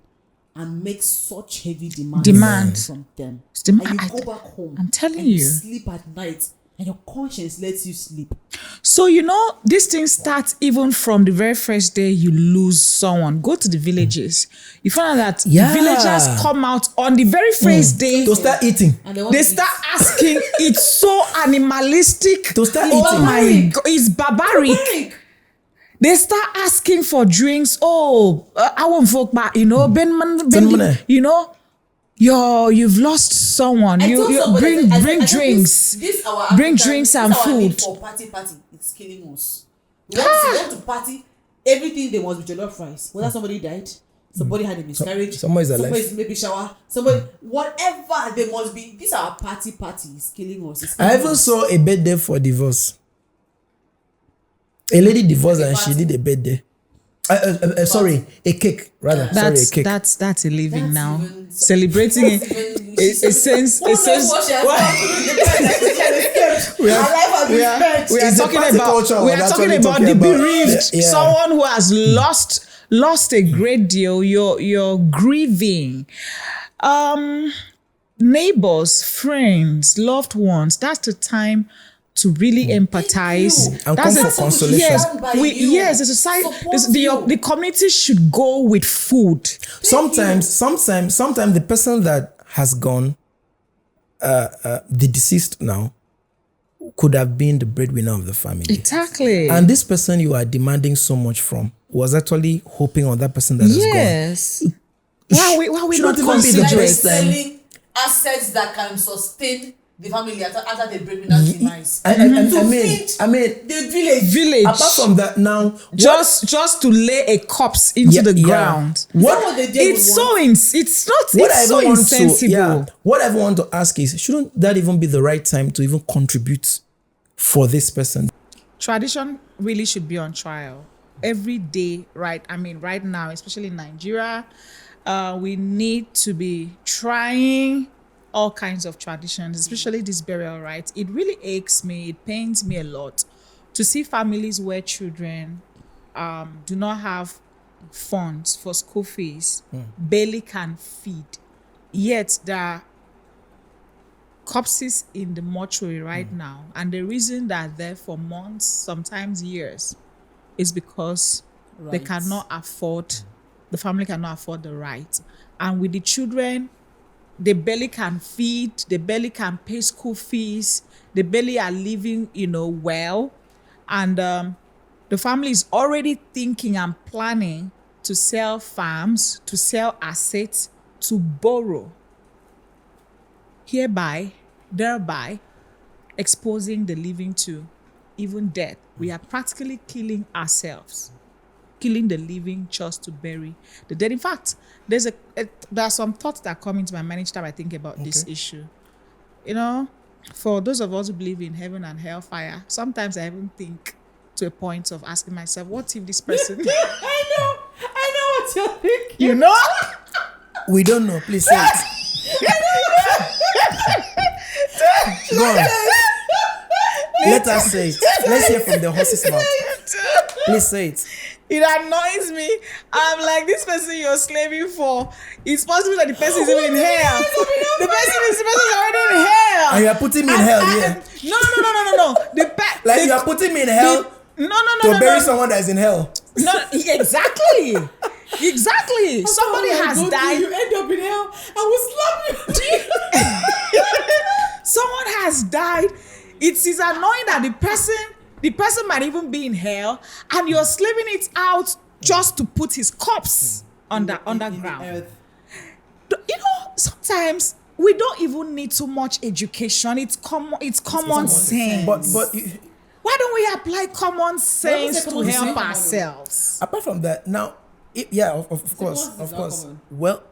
and make such heavy demands from them? And you go back home. I'm telling and you. sleep at night, and your conscience lets you sleep. So, this thing starts even from the very first day you lose someone. Go to the villages. You find out that villagers come out on the very first day. To start eating. And they They start asking. It's so animalistic. To start Oh eating. my God, it's barbaric. They start asking for drinks. I won't folk back. You've lost someone. You bring drinks. This our Bring African- drinks this and our need food. for party. It's killing us. We want to party. Everything they must be jollof rice. Whether somebody died, somebody had a miscarriage, somebody's alive. somebody's maybe shower, somebody whatever they must be. This our party is killing us. It's I killing even us. saw a birthday for divorce. A lady divorced and she did a birthday. Sorry, a cake rather. Sorry, a cake. That's a living That's now. even- Celebrating That's it. even- A sense. Who knows what she has done to the parent that she can escape? Her life has been spent. We are It's the talking party about culture we are that's talking what we're about talking the about. bereaved, Yeah. someone who has lost a great deal. You're grieving. Neighbors, friends, loved ones. That's the time to really empathize. you. And That's come the for consolation. Yes, Stand by you. the society, Support you. the community should go with food. Sometimes the person that has gone, the deceased now, could have been the breadwinner of the family. Exactly. And this person you are demanding so much from was actually hoping on that person that has gone. yes. Why we Should not not even be the considerate? best time. Selling assets that can sustain the family after the breadwinner's demise. I To mean, feed the village. apart from that, now Just to lay a corpse into Yeah, the yeah. ground. Is that what they did It's with so one? it's not what I it's so even want insensible. what I even want to ask is, shouldn't that even be the right time to even contribute for this person? Tradition really should be on trial every day, right? I mean, right now, especially in Nigeria, we need to be trying all kinds of traditions, especially this burial rites. It really aches me, it pains me a lot to see families where children do not have funds for school fees, barely can feed, yet there are corpses in the mortuary right now, and the reason they're there for months, sometimes years, is because they Right. cannot afford, the family cannot afford the right. And with the children, they barely can feed, they barely can pay school fees, they barely are living, well. And the family is already thinking and planning to sell farms, to sell assets, to borrow. Thereby exposing the living to even death. We are practically killing ourselves, killing the living just to bury the dead. In fact, there are some thoughts that come into my mind each time I think about this issue. For those of us who believe in heaven and hellfire, sometimes I even think to a point of asking myself, what if this person, I know what you're thinking. We don't know. Please say it. Go on. Let us say it. Let's hear from the horse's mouth. Please say it. It annoys me. I'm like, this person you're slaving for, it's possible that the person is even in hell. The person is already in hell. And you are putting me in hell, yeah. No. Like you are putting me in hell to bury someone that is in hell. No, exactly. Exactly. Somebody has died. You end up in hell. I will slap you. Someone has died. It is annoying that the person might even be in hell, and you're slaving it out just to put his corpse underground. Sometimes we don't even need too much education. It's common sense. But why don't we apply common sense to help ourselves? Apart from that, now, of course. Well,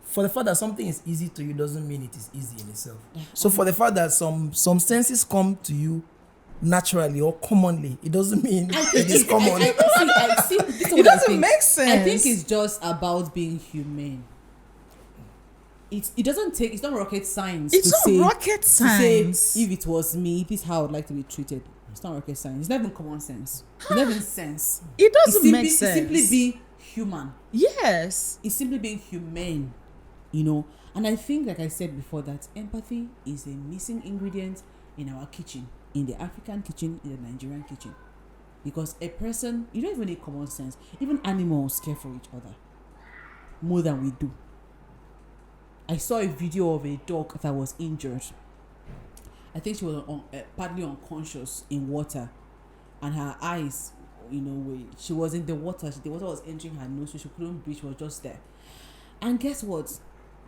for the fact that something is easy to you doesn't mean it is easy in itself. So for the fact that some senses come to you naturally or commonly, it doesn't mean it is common. I see, it doesn't make sense. I think it's just about being humane. It doesn't take. It's not rocket science. It's not rocket science. To say, if it was me, this is how I would like to be treated. It's not rocket science. It's not even common sense. It's not even sense. It doesn't make sense. It's simply being human. Yes. It's simply being humane. And I think, like I said before, that empathy is a missing ingredient in our kitchen, in the African kitchen, in the Nigerian kitchen. Because a person, you don't even need common sense. Even animals care for each other more than we do. I saw a video of a dog that was injured. I think she was partly unconscious in water, and her eyes, she was in the water. The water was entering her nose, so she couldn't breathe. She was just there. And guess what?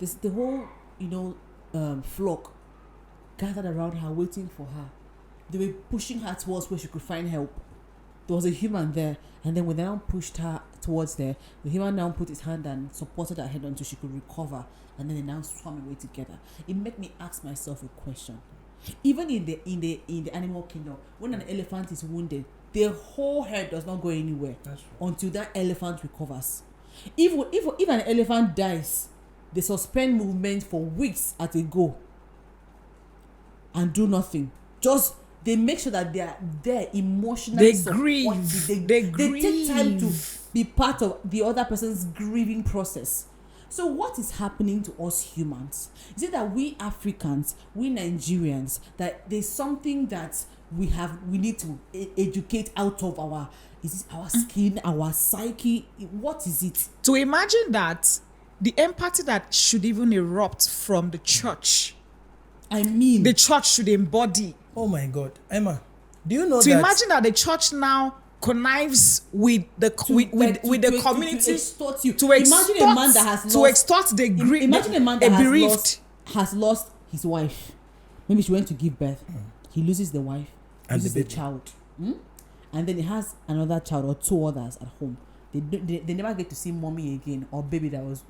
The whole, flock gathered around her, waiting for her. They were pushing her towards where she could find help. There was a human there, and then when they now pushed her towards there, the human now put his hand and supported her head until she could recover, and then they now swam away together. It made me ask myself a question. Even in the animal kingdom, when an elephant is wounded, their whole head does not go anywhere until that elephant recovers. If an elephant dies, they suspend movement for weeks at a go and do nothing. Just they make sure that they are there emotionally. They grieve. They take time to be part of the other person's grieving process. So what is happening to us humans? Is it that we Africans, we Nigerians, that there's something that we need to educate out of our skin, our psyche? What is it? To imagine that the empathy that should even erupt from the church. I mean, the church should embody. Oh my God, Emma, do you know to imagine that the church now connives with the community to extort you. Imagine a man that has lost his wife. Maybe she went to give birth. He loses the wife, and loses the child, and then he has another child or two others at home. They never get to see mommy again or baby that was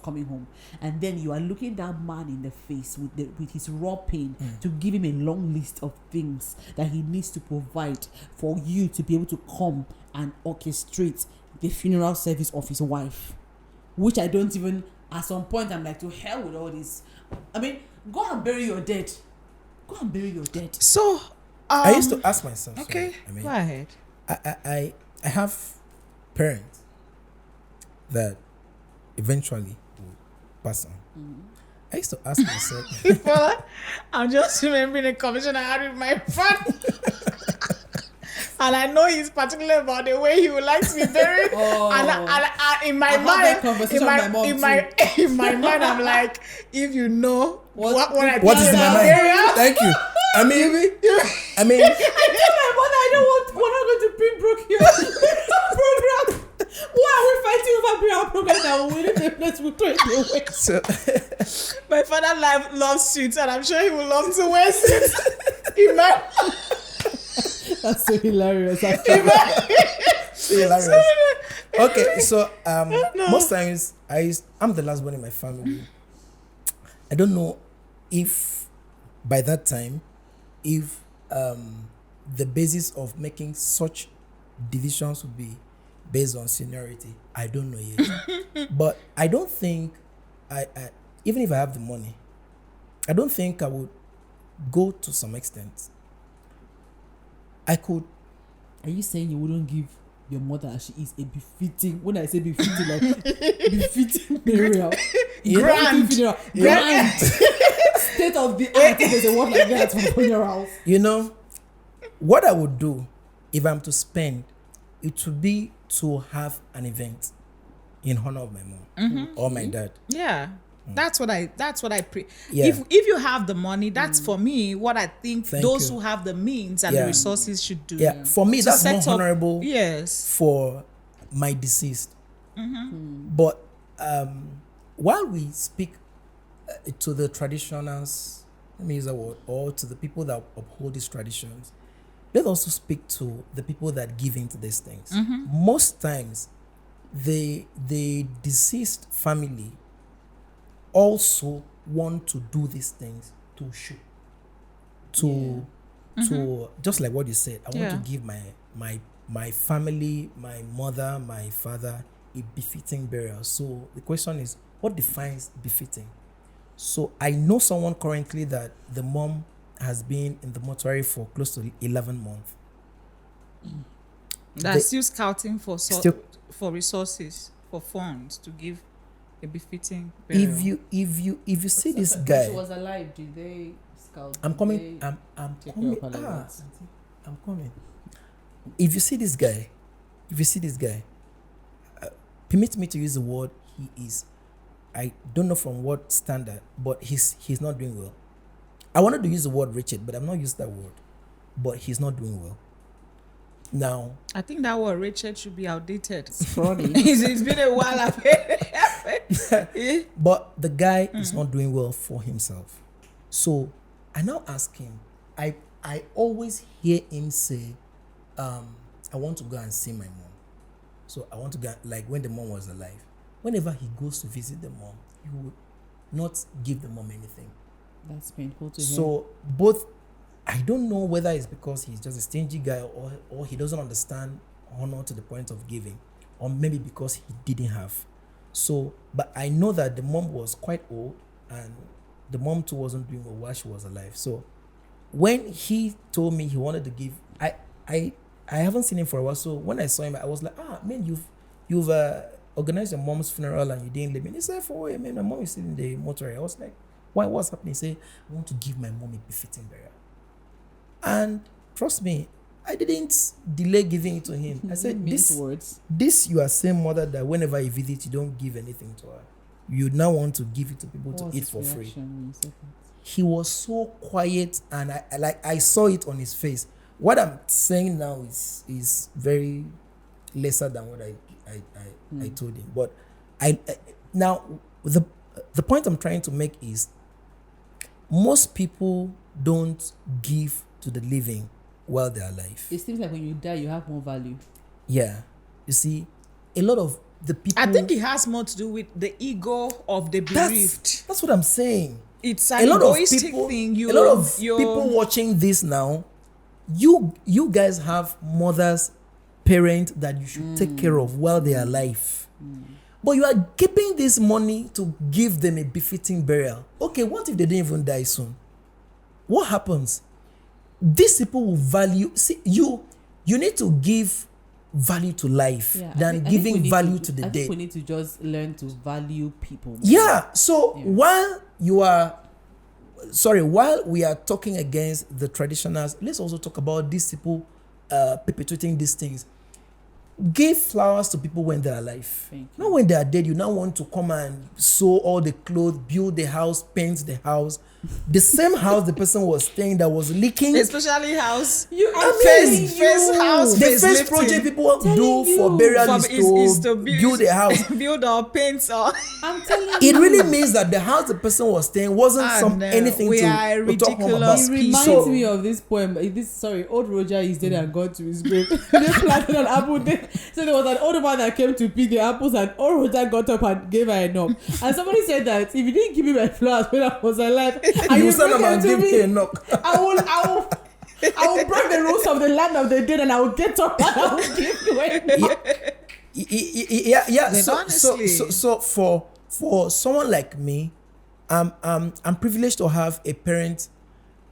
coming home, and then you are looking that man in the face with his raw pain to give him a long list of things that he needs to provide for you to be able to come and orchestrate the funeral service of his wife, which I don't even, at some point I'm like, to hell with all this. I mean, go and bury your dead. So I used to ask myself, okay, go ahead. I have parents that eventually will pass on. I used to ask myself. I'm just remembering a conversation I had with my friend. And I know he's particular about the way he would like to be buried. And in my mind, I'm like, if you know what is in my mind? Thank you. I mean, I tell my mother we're not going to bring Brooke here. Program. Why are we fighting over burial program that we're winning the place we throw it away? So, my father loves suits, and I'm sure he would love to wear suits. That's so hilarious. So hilarious. Okay, so most times I'm the last one in my family. I don't know if by that time, if the basis of making such divisions would be based on seniority. I don't know yet. But I don't think I even if I have the money, I don't think I would go to some extent. I could. Are you saying you wouldn't give your mother as she is a befitting, when I say befitting, like befitting burial. Grand. Grand. State of the art, if there's a word like that for funerals. You know, what I would do if I'm to spend, it would be to have an event in honor of my mom or my dad. Yeah. That's what I Yeah. if you have the money, that's for me what I think Thank those you. who have the means and Yeah. the resources should do. Yeah, for me, To that's more set up- honorable Yes. for my deceased. But while we speak to the traditionals, let me use that word, or to the people that uphold these traditions, let's also speak to the people that give into these things. Most times, the deceased family also want to do these things to show, to just like what you said. I want Yeah. to give my family, my mother, my father, a befitting burial. So the question is, what defines befitting? So I know someone currently that the mom has been in the mortuary for close to 11 months. That's still scouting for Still- for resources, for funds to give a befitting burial. If you see this When guy, she was alive, did they scout? I'm Did coming. they I'm take coming. care of her like that? I'm coming. If you see this guy, permit me to use the word he is. I don't know from what standard, but he's not doing well. I wanted to use the word Richard, but I'm not using that word. But he's not doing well. Now, I think that word Richard should be outdated. Funny. It's been a while. but the guy is not doing well for himself. So I now ask him. I always hear him say, I want to go and see my mom. So I want to go, like when the mom was alive. Whenever he goes to visit the mom, he would not give the mom anything. That's painful to hear. So both, I don't know whether it's because he's just a stingy guy or he doesn't understand honor to the point of giving, or maybe because he didn't have. So, but I know that the mom was quite old and the mom too wasn't doing well while she was alive. So when he told me he wanted to give, I haven't seen him for a while. So when I saw him, I was like, man, you've organized your mom's funeral and you didn't leave me. And he said, for what? Man, my mom is still in the mortuary. I was like, why? What's happening? He said, I want to give my mom a befitting burial. And trust me, I didn't delay giving it to him. I said, this you are saying, mother, that whenever you visit, you don't give anything to her. You now want to give it to people to eat for free. He was so quiet, and I saw it on his face. What I'm saying now is very lesser than what I told him. But now the point I'm trying to make is most people don't give to the living while they're alive. It seems like when you die, you have more value. Yeah. You see, a lot of the people... I think it has more to do with the ego of the bereaved. That's what I'm saying. It's an egoistic thing. A lot of people watching this now, you guys have mothers, parents that you should take care of while they are alive. But you are keeping this money to give them a befitting burial. Okay, what if they didn't even die soon? What happens? These people will value... See, you need to give value to life than giving value to the dead. I think we need to just learn to value people more. Yeah. So while we are talking against the traditionals, let's also talk about these people perpetuating these things. Give flowers to people when they're alive. Not when they are dead. You now want to come and sew all the clothes, build the house, paint the house. The same house the person was staying that was leaking. Especially house. First house. The first project people do for burial is to build a house. Build or paint or... I'm telling you. It really means that the house the person was staying wasn't anything to talk home about. It reminds me of this poem. Old Roger is dead and gone to his grave. They planted an apple there. So there was an old man that came to pick the apples, and old Roger got up and gave her a knock. And somebody said that if you didn't give me my flowers when I was alive, and you stand up and give me a knock, I will break the rules of the land of the dead, and I will get up and I will give you a knock. Yeah. Honestly. So for someone like me, I'm privileged to have a parent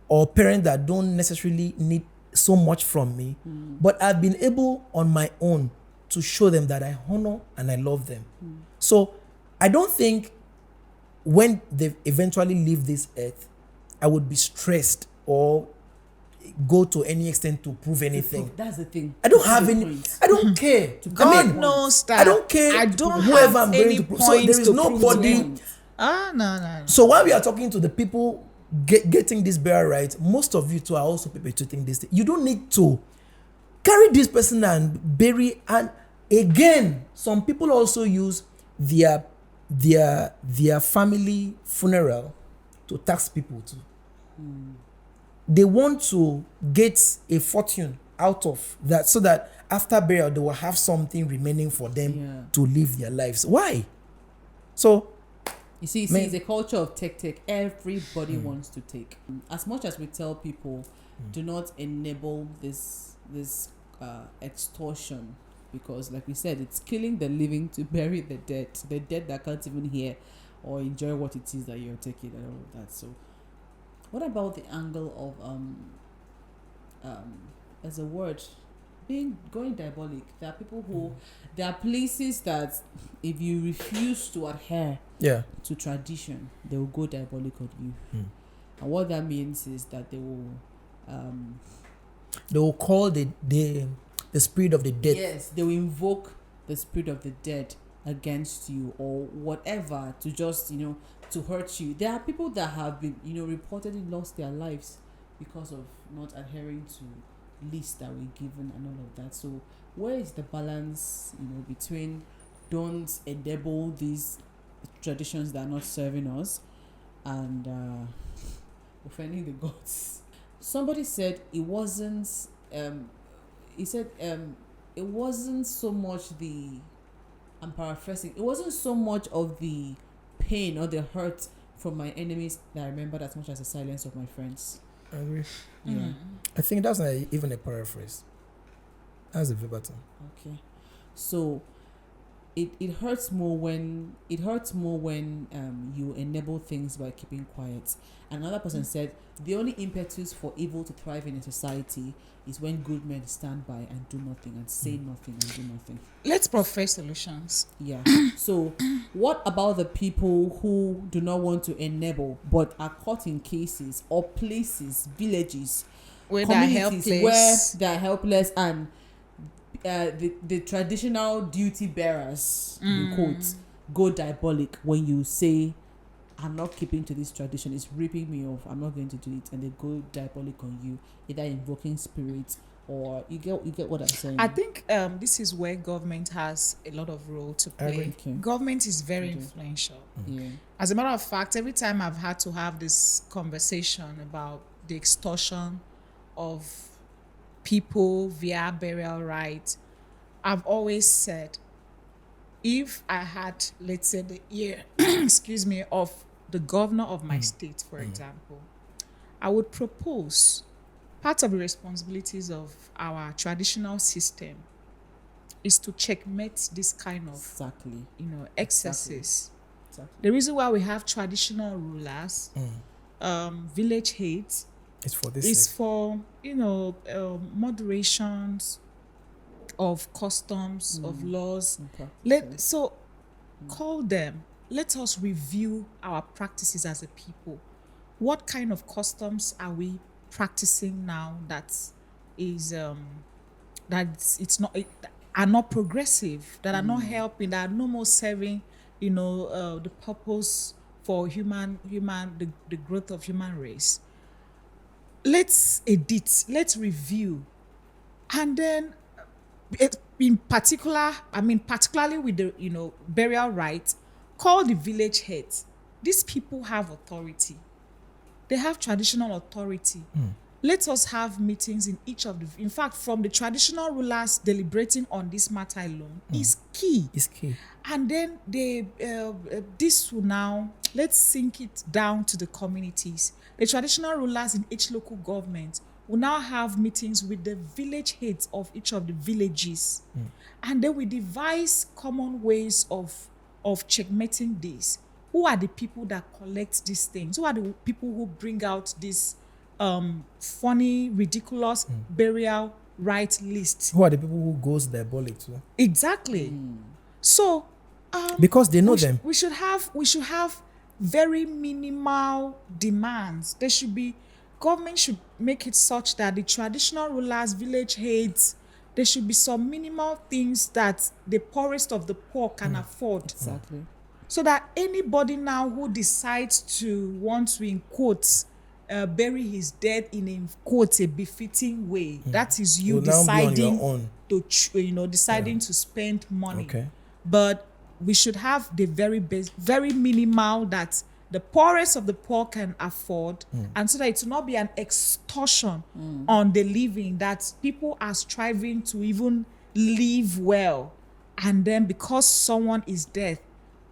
that don't necessarily need so much from me, but I've been able on my own to show them that I honor and I love them. So I don't think when they eventually leave this earth, I would be stressed or go to any extent to prove anything. That's the thing. I don't have any. I don't care. God knows that. I don't care. I don't whoever have I'm going any to prove. So there points is to prove to nobody. them. No. So while we are talking to the people getting this burial right, most of you too are also perpetuating this thing. You don't need to carry this person and bury. And again, some people also use their family funeral to tax people too. They want to get a fortune out of that so that after burial they will have something remaining for them to live their lives. Why? So you see, it's a culture of take. Everybody wants to take. As much as we tell people, do not enable this extortion, because like we said, it's killing the living to bury the dead that can't even hear or enjoy what it is that you're taking and all of that. So what about the angle of as a word going diabolic? There are people who there are places that if you refuse to adhere to tradition, they will go diabolic on you. And what that means is that they will call the spirit of the dead. Yes, they will invoke the spirit of the dead against you or whatever to just to hurt you. There are people that have been reportedly lost their lives because of not adhering to lists that were given and all of that. So where is the balance between don't enable these traditions that are not serving us and offending the gods? Somebody said it wasn't it wasn't so much I'm paraphrasing, it wasn't so much of the pain or the hurt from my enemies that I remembered as much as the silence of my friends. I agree. I think that's not even a paraphrase. That's a verbatim. Okay. So it hurts more when you enable things by keeping quiet. Another person said the only impetus for evil to thrive in a society is when good men stand by and do nothing and say nothing and do nothing. Let's profess solutions. Yeah. So what about the people who do not want to enable but are caught in cases or places, villages, where they are helpless and the traditional duty bearers in quotes go diabolic when you say I'm not keeping to this tradition, it's ripping me off, I'm not going to do it, and they go diabolic on you, either invoking spirits or you get what I'm saying. I think this is where government has a lot of role to play. Government is very influential. As a matter of fact, every time I've had to have this conversation about the extortion of people via burial rites, I've always said, if I had, let's say, the ear of the governor of my state, for example, I would propose part of the responsibilities of our traditional system is to checkmate this kind of excesses. Exactly. The reason why we have traditional rulers, village heads, is for moderations of customs, of laws. Call them. Let us review our practices as a people. What kind of customs are we practicing now that are not progressive, that are not helping, that are no more serving, the purpose for the growth of human race? Let's edit, let's review, and then particularly with the burial rites, call the village heads. These people have authority. They have traditional authority. Let us have meetings in each of in fact, from the traditional rulers deliberating on this matter alone is key. It's key. And then this will now, let's sink it down to the communities. The traditional rulers in each local government will now have meetings with the village heads of each of the villages. And then we devise common ways of checkmating this. Who are the people that collect these things? Who are the people who bring out these funny, ridiculous burial right list. Who are the people who goes diabolic too? Exactly. So Because they know them. we should have very minimal demands. Government should make it such that the traditional rulers, village heads, there should be some minimal things that the poorest of the poor can afford. Exactly. So that anybody now who decides to want to, in quotes, bury his dead in a befitting way, that is you Will now be on deciding your own. deciding to spend money. Okay. But we should have the very minimal that the poorest of the poor can afford, and so that it will not be an extortion on the living, that people are striving to even live well, and then because someone is dead,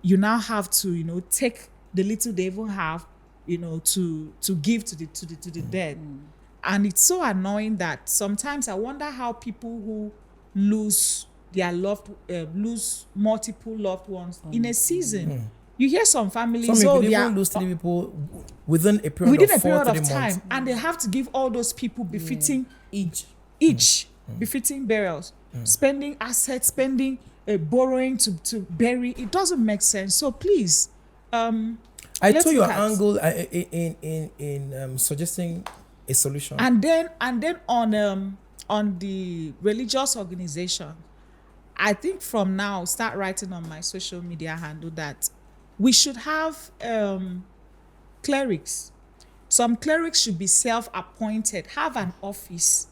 you now have to take the little they even have to give to the dead. And it's so annoying that sometimes I wonder how people who lose multiple loved ones in a season. You hear some families, Some people they are even lose 3 people within a period of 4 3 months. time, and they have to give all those people befitting each befitting burials, spending assets, borrowing to bury. It doesn't make sense. So please, I let's told your look at- angle in suggesting a solution. And then on the religious organization, I think from now start writing on my social media handle that we should have clerics. Some clerics should be self-appointed, have an office,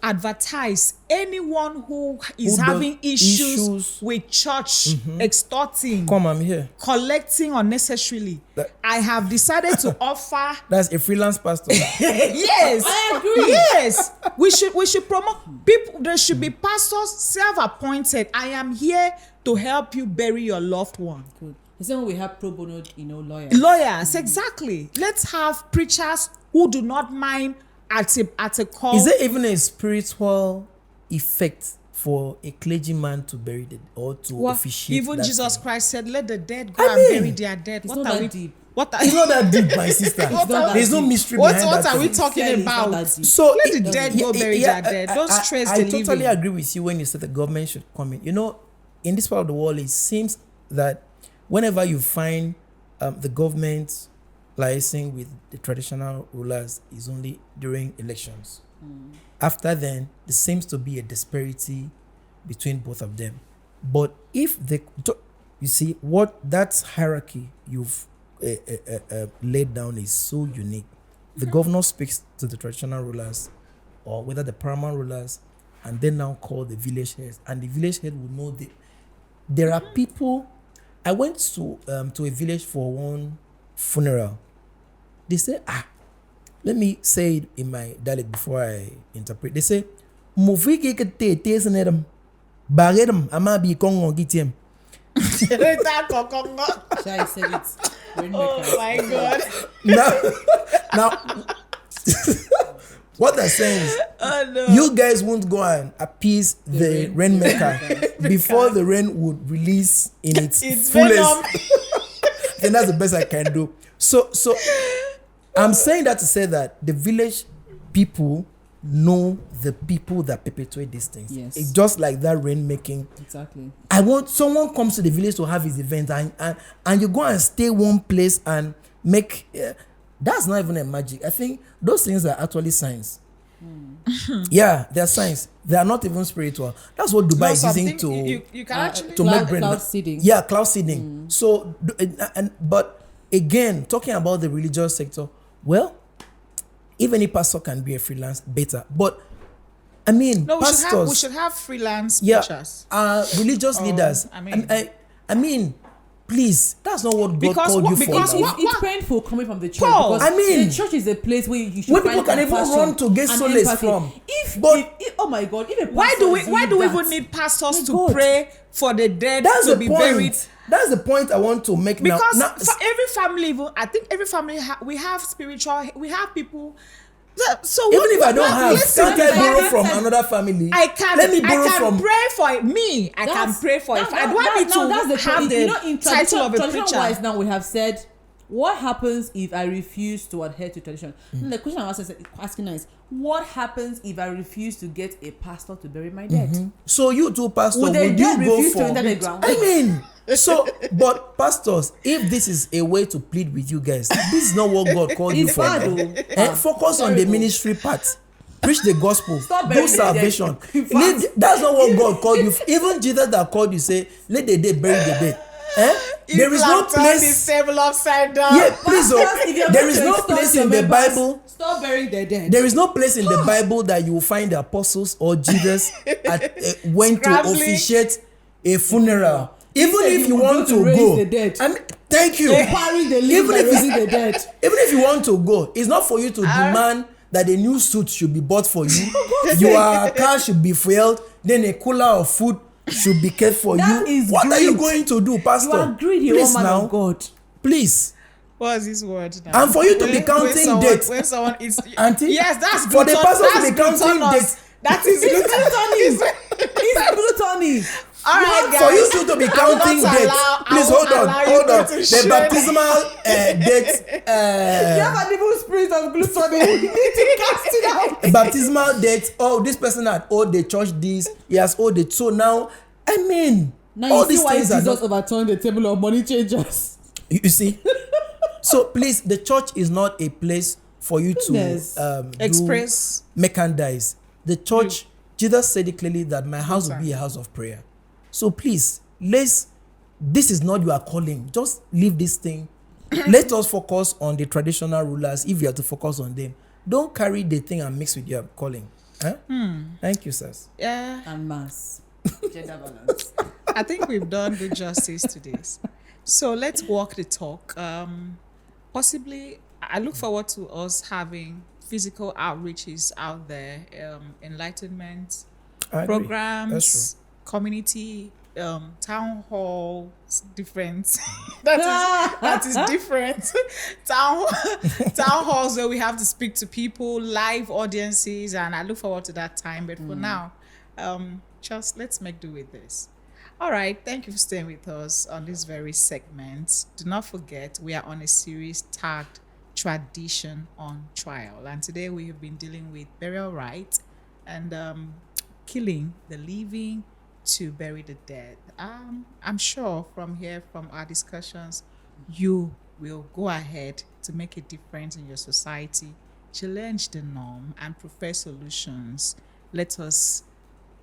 advertise anyone who is Who having does issues with church, extorting, Come, I'm here. collecting unnecessarily. I have decided to offer. That's a freelance pastor. Yes, I agree. Yes, we should promote people. There should be pastors self-appointed. I am here to help you bury your loved one. Good. The same way we have pro bono, lawyers. Lawyers, exactly. Let's have preachers who do not mind at a call. Is there even a spiritual effect for a clergyman to bury the or to officiate? Even that Jesus thing? Christ said, "Let the dead go I and mean, bury their dead." It's not that deep. What are It's not that deep, my sister. What are- There's no mystery behind what that are we thing. talking Sincerely, it's not about? that deep. So Let the dead go bury their dead. Don't stress I the totally living. agree with you when you say the government should come in. In this part of the world, it seems that whenever you find the government liaising with the traditional rulers is only during elections. After then, there seems to be a disparity between both of them. But if you see what that hierarchy you've laid down is so unique. The governor speaks to the traditional rulers, or whether the paramount rulers, and then now call the village heads, and the village head will know there are people. I went to a village for one funeral. They say, let me say it in my dialect before I interpret. They say, "Mufiki kete tesenedam, baredam amabi kongo gitiem." Shall I say it? Oh my God. Now, what they're saying is, you guys won't go and appease the rainmaker before the rain would release in its fullest. venom. I think that's the best I can do. So I'm saying that to say that the village people know the people that perpetuate these things. Yes. It's just like that rainmaking. Exactly. I want someone comes to the village to have his event, and you go and stay one place and make. That's not even a magic. I think those things are actually science. Yeah, they're science. They are not even spiritual. That's what Dubai is using to you can actually to make brain. Cloud seeding. Yeah, cloud seeding. So, but again, talking about the religious sector, well, even a pastor can be a freelance, better. But I mean, No, pastors, we should have freelance yeah, preachers. religious leaders. I mean, please, that's not what God Because called what- you for. because now. what- It's painful coming from the church. Paul, because I mean, the church is a place where you should where find people can even compassion run to get and solace empathy. from. If oh my God, if a Why pastor do we is why doing do we that, even need pastors my to God. pray for the dead That's to the be point. buried? That's the point I want to make now. Because Now, for every family, even I think every family we have spiritual, we have people. So even what, if I don't have, listen, can't I borrow I from can- another family? I can Let me borrow from. pray for me. I can That's- pray for it. that- I don't need that's to the have point. the In title of a traditional preacher. wise now we have said What happens if I refuse to adhere to tradition? The question I'm asking now is, what happens if I refuse to get a pastor to bury my dead? So you too, pastor, Would the would dead you go refuse to for? enter the ground? I mean, so, but pastors, if this is a way to plead with you guys, this is not what God called you It's for. bad, though. Focus on the ministry part. Preach the gospel. Stop Do burying the dead. salvation. In fact, That's not what God called you. Even Jesus that called you say, let the dead bury the dead. There is no place. Table upside down. Yeah, please. Pastors, if you're There going is to no extort place your in the members, Bible. Stop burying the dead. There is no place in the Bible that you will find the apostles or Jesus went to Scrambling. officiate a funeral. Even said if he you would want go to to raise go, the dead. I mean, thank you. Burying the living Even by if raising the dead. Even if you want to go, it's not for you to demand that a new suit should be bought for you. Your car should be fueled. Then a cooler of food should be kept for That you. is What are you greed. going to do, Pastor? You are greedy, Please woman now, of God. please. What's this word now? And for you to be counting dates. When someone is Auntie, yes, that's for the gluton- person to that's be counting glutinous. dates. That is glutinous. It's gluttony. All right, guys. For you two to be counting not dates, allow- I please won't hold on, allow you hold on. to The share. baptismal dates, You have an evil spirit of gluttony. You need to cast it out. baptismal dates. Oh, this person had owed the church this. He has owed it. So now, I mean, Now all you see these why things are Jesus not. overturned the table of money changers. You see. So please, the church is not a place for you Goodness. to Express. do merchandise. The church, Jesus said it clearly that my house will be a house of prayer. So please, this is not your calling. Just leave this thing. Let us focus on the traditional rulers if you have to focus on them. Don't carry the thing and mix with your calling. Thank you, sirs. Yeah, And mass. Gender balance. I think we've done good justice to this. So let's walk the talk. Possibly, I look forward to us having physical outreaches out there, enlightenment I agree. That's programs, community, town halls, different. that is different. town halls where we have to speak to people, live audiences, and I look forward to that time. But for now, just let's make do with this. All right, thank you for staying with us on this very segment. Do not forget, we are on a series tagged Tradition on Trial. And today we have been dealing with burial rites and killing the living to bury the dead. I'm sure from our discussions, you will go ahead to make a difference in your society, challenge the norm, and propose solutions. Let us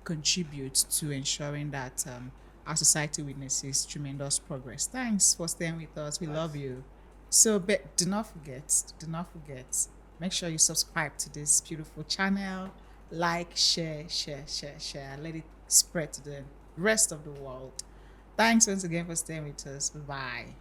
contribute to ensuring that our society witnesses tremendous progress. Thanks for staying with us. We love you. So do not forget, make sure you subscribe to this beautiful channel, like, share. Let it spread to the rest of the world. Thanks once again for staying with us. Bye-bye.